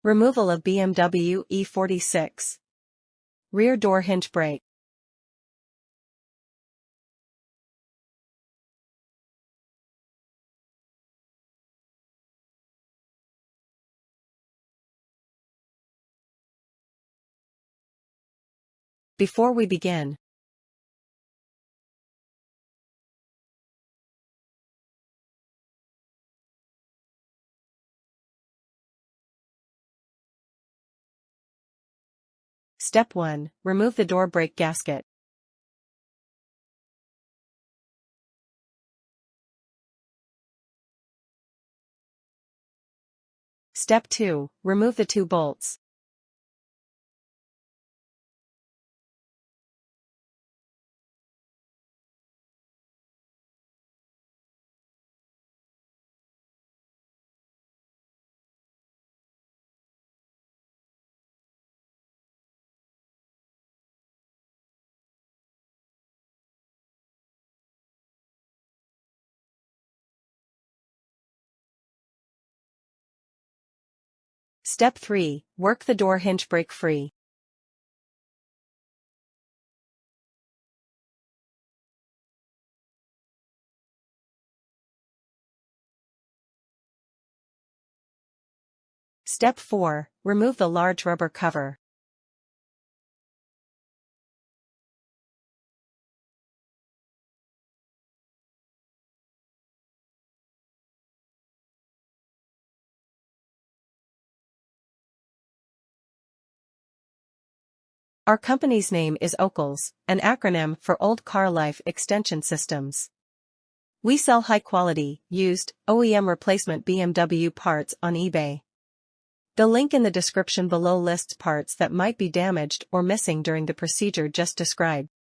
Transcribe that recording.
Removal of BMW E46 Rear door hinge brake. Before we begin, Step 1. Remove the door brake gasket. Step 2. Remove the 2 bolts. Step 3. Work the door hinge brake free. Step 4. Remove the large rubber cover. Our company's name is OCLS, an acronym for Old Car Life Extension Systems. We sell high-quality, used, OEM replacement BMW parts on eBay. The link in the description below lists parts that might be damaged or missing during the procedure just described.